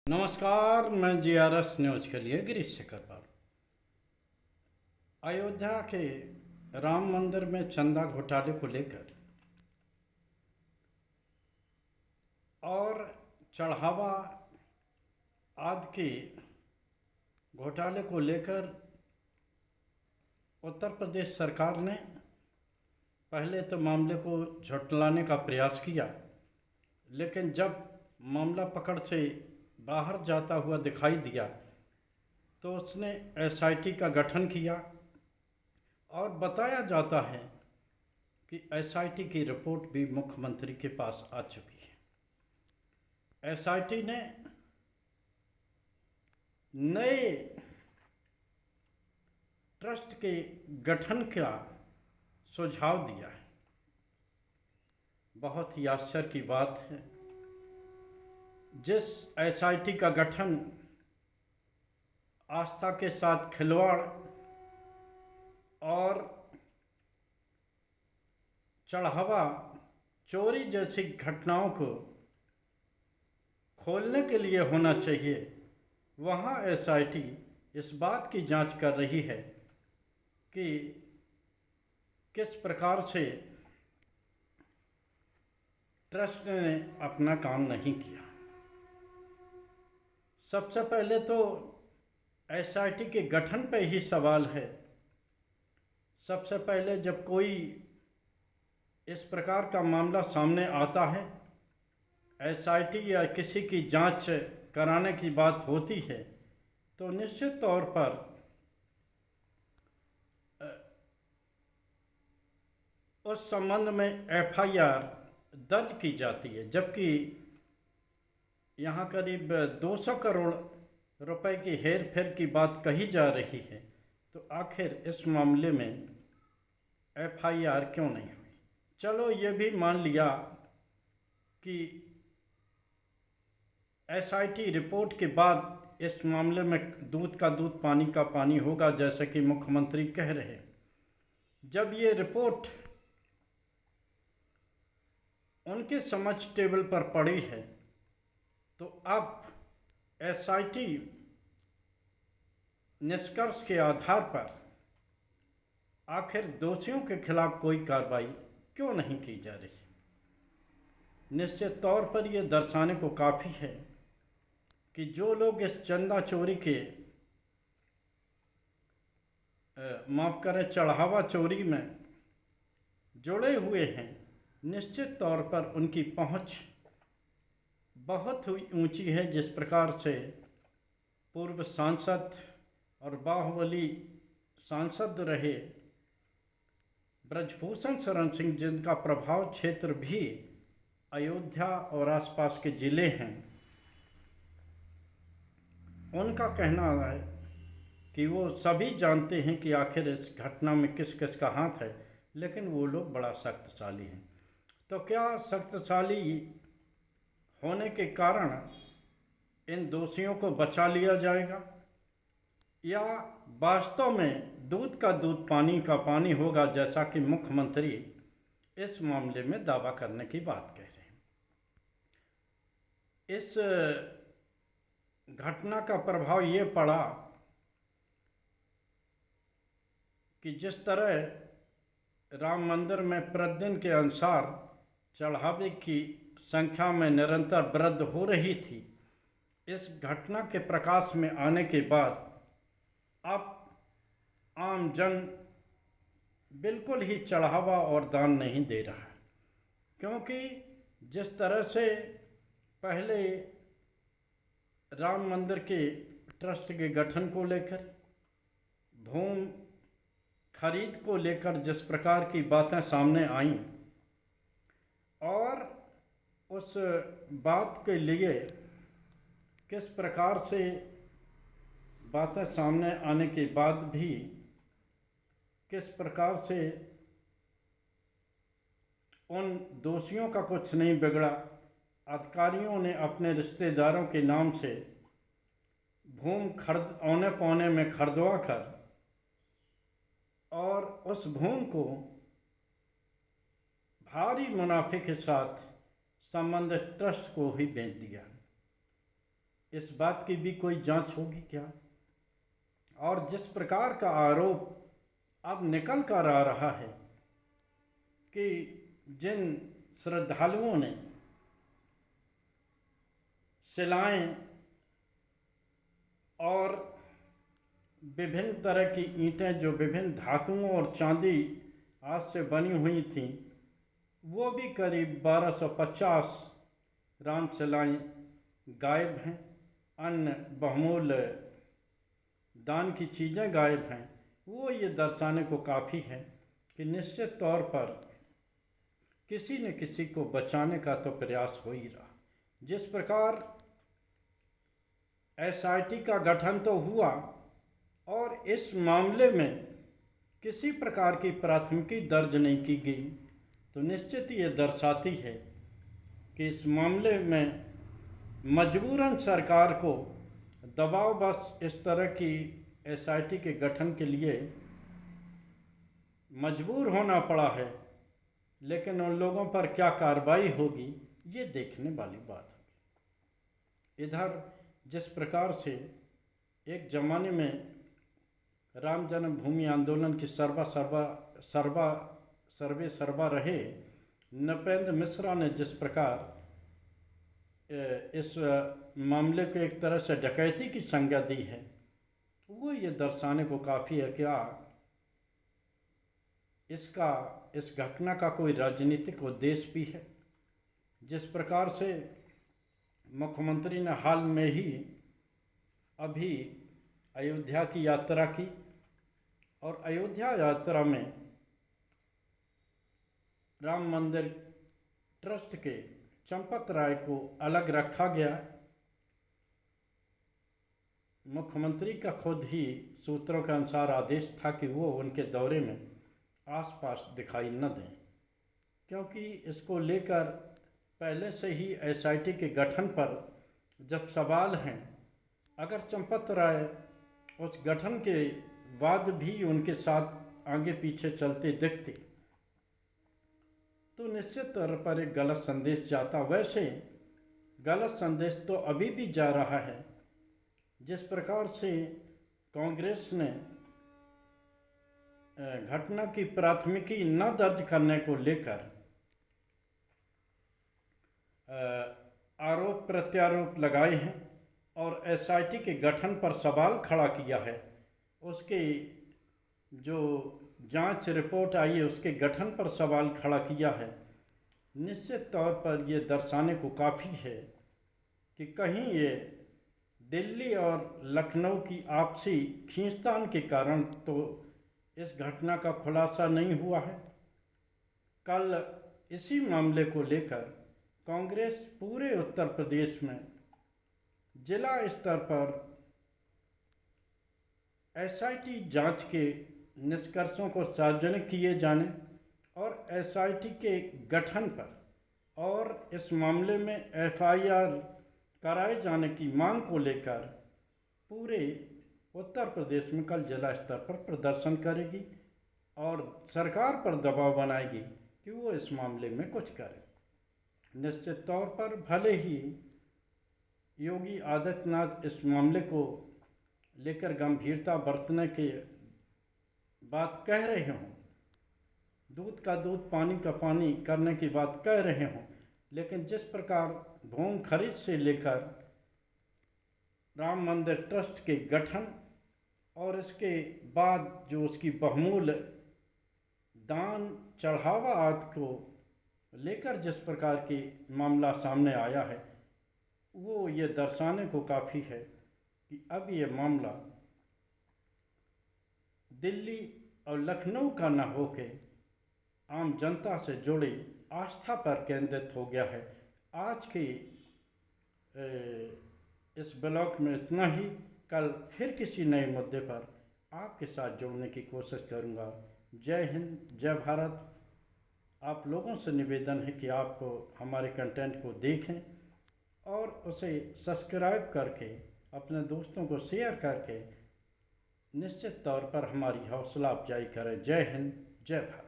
नमस्कार, मैं GRS news के लिए गिरीश शेखर पर। अयोध्या के राम मंदिर में चंदा घोटाले को लेकर और चढ़ावा आदि के घोटाले को लेकर उत्तर प्रदेश सरकार ने पहले तो मामले को झुठलाने का प्रयास किया, लेकिन जब मामला पकड़ से बाहर जाता हुआ दिखाई दिया तो उसने एसआईटी का गठन किया और बताया जाता है कि एसआईटी की रिपोर्ट भी मुख्यमंत्री के पास आ चुकी है। एसआईटी ने नए ट्रस्ट के गठन का सुझाव दिया है। बहुत ही आश्चर्य की बात है, जिस एसआईटी का गठन आस्था के साथ खिलवाड़ और चढ़ावा चोरी जैसी घटनाओं को खोलने के लिए होना चाहिए, वहाँ एसआईटी इस बात की जांच कर रही है कि किस प्रकार से ट्रस्ट ने अपना काम नहीं किया। सबसे पहले तो एसआईटी के गठन पे ही सवाल है। सबसे पहले जब कोई इस प्रकार का मामला सामने आता है, एसआईटी या किसी की जांच कराने की बात होती है, तो निश्चित तौर पर उस संबंध में एफआईआर दर्ज की जाती है। जबकि यहाँ करीब 200 करोड़ रुपए की हेर फेर की बात कही जा रही है, तो आखिर इस मामले में एफआईआर क्यों नहीं हुई? चलो ये भी मान लिया कि एसआईटी रिपोर्ट के बाद इस मामले में दूध का दूध पानी का पानी होगा, जैसे कि मुख्यमंत्री कह रहे हैं। जब ये रिपोर्ट उनके समझ टेबल पर पड़ी है, तो अब एसआईटी निष्कर्ष के आधार पर आखिर दोषियों के खिलाफ कोई कार्रवाई क्यों नहीं की जा रही? निश्चित तौर पर यह दर्शाने को काफ़ी है कि जो लोग इस चंदा चोरी के माफ करें चढ़ावा चोरी में जुड़े हुए हैं, निश्चित तौर पर उनकी पहुंच बहुत ही ऊंची है। जिस प्रकार से पूर्व सांसद और बाहुबली सांसद रहे ब्रजभूषण शरण सिंह, जिनका प्रभाव क्षेत्र भी अयोध्या और आसपास के ज़िले हैं, उनका कहना है कि वो सभी जानते हैं कि आखिर इस घटना में किस किस का हाथ है, लेकिन वो लोग बड़ा शक्तिशाली हैं। तो क्या शक्तिशाली होने के कारण इन दोषियों को बचा लिया जाएगा, या वास्तव में दूध का दूध पानी का पानी होगा, जैसा कि मुख्यमंत्री इस मामले में दावा करने की बात कह रहे हैं? इस घटना का प्रभाव ये पड़ा कि जिस तरह राम मंदिर में प्रतिदिन के अनुसार चढ़ावे की संख्या में निरंतर वृद्धि हो रही थी, इस घटना के प्रकाश में आने के बाद अब आम जन बिल्कुल ही चढ़ावा और दान नहीं दे रहा है। क्योंकि जिस तरह से पहले राम मंदिर के ट्रस्ट के गठन को लेकर, भूमि खरीद को लेकर जिस प्रकार की बातें सामने आईं, और उस बात के लिए किस प्रकार से बातें सामने आने के बाद भी किस प्रकार से उन दोषियों का कुछ नहीं बिगड़ा। अधिकारियों ने अपने रिश्तेदारों के नाम से भूमि खरीद औने पौने में खरीदवा कर और उस भूमि को भारी मुनाफे के साथ संबंधित ट्रस्ट को ही बेच दिया। इस बात की भी कोई जांच होगी क्या? और जिस प्रकार का आरोप अब निकल कर आ रहा है कि जिन श्रद्धालुओं ने शिलाएं और विभिन्न तरह की ईंटें जो विभिन्न धातुओं और चांदी आज से बनी हुई थीं, वो भी करीब 1250 रामशिलाएं गायब हैं। अन्य बहुमूल्य दान की चीज़ें गायब हैं। वो ये दर्शाने को काफ़ी है कि निश्चित तौर पर किसी न किसी को बचाने का तो प्रयास हो ही रहा। जिस प्रकार एसआईटी का गठन तो हुआ और इस मामले में किसी प्रकार की प्राथमिकी दर्ज नहीं की गई, तो निश्चित ये दर्शाती है कि इस मामले में मजबूरन सरकार को दबाव बस इस तरह की एसआईटी के गठन के लिए मजबूर होना पड़ा है। लेकिन उन लोगों पर क्या कार्रवाई होगी, ये देखने वाली बात होगी। इधर जिस प्रकार से एक ज़माने में राम जन्मभूमि आंदोलन की सर्वे सर्वा रहे नृपेंद्र मिश्रा ने जिस प्रकार इस मामले को एक तरह से डकैती की संज्ञा दी है, वो ये दर्शाने को काफ़ी है क्या इस घटना का कोई राजनीतिक उद्देश्य भी है। जिस प्रकार से मुख्यमंत्री ने हाल में ही अभी अयोध्या की यात्रा की और अयोध्या यात्रा में राम मंदिर ट्रस्ट के चंपत राय को अलग रखा गया। मुख्यमंत्री का खुद ही सूत्रों के अनुसार आदेश था कि वो उनके दौरे में आसपास दिखाई न दें, क्योंकि इसको लेकर पहले से ही एसआईटी के गठन पर जब सवाल हैं, अगर चंपत राय उस गठन के बाद भी उनके साथ आगे पीछे चलते दिखते तो निश्चित तौर पर एक गलत संदेश जाता। वैसे गलत संदेश तो अभी भी जा रहा है। जिस प्रकार से कांग्रेस ने घटना की प्राथमिकी न दर्ज करने को लेकर आरोप प्रत्यारोप लगाए हैं और एसआईटी के गठन पर सवाल खड़ा किया है, उसके जो जांच रिपोर्ट आई है उसके गठन पर सवाल खड़ा किया है, निश्चित तौर पर यह दर्शाने को काफ़ी है कि कहीं ये दिल्ली और लखनऊ की आपसी खींचतान के कारण तो इस घटना का खुलासा नहीं हुआ है। कल इसी मामले को लेकर कांग्रेस पूरे उत्तर प्रदेश में जिला स्तर पर एसआईटी जांच के निष्कर्षों को सार्वजनिक किए जाने और एसआईटी के गठन पर और इस मामले में एफआईआर कराए जाने की मांग को लेकर पूरे उत्तर प्रदेश में कल जिला स्तर पर प्रदर्शन करेगी और सरकार पर दबाव बनाएगी कि वो इस मामले में कुछ करे। निश्चित तौर पर भले ही योगी आदित्यनाथ इस मामले को लेकर गंभीरता बरतने के बात कह रहे हों, दूध का दूध पानी का पानी करने की बात कह रहे हों, लेकिन जिस प्रकार भूमि खरीद से लेकर राम मंदिर ट्रस्ट के गठन और इसके बाद जो उसकी बहुमूल्य दान चढ़ावा आदि को लेकर जिस प्रकार की मामला सामने आया है, वो ये दर्शाने को काफ़ी है कि अब ये मामला दिल्ली और लखनऊ का न होके आम जनता से जुड़ी आस्था पर केंद्रित हो गया है। आज की इस ब्लॉग में इतना ही। कल फिर किसी नए मुद्दे पर आपके साथ जुड़ने की कोशिश करूंगा। जय हिंद, जय भारत। आप लोगों से निवेदन है कि आप हमारे कंटेंट को देखें और उसे सब्सक्राइब करके अपने दोस्तों को शेयर करके निश्चित तौर पर हमारी हौसला अफजाई करें। जय हिंद, जय भारत।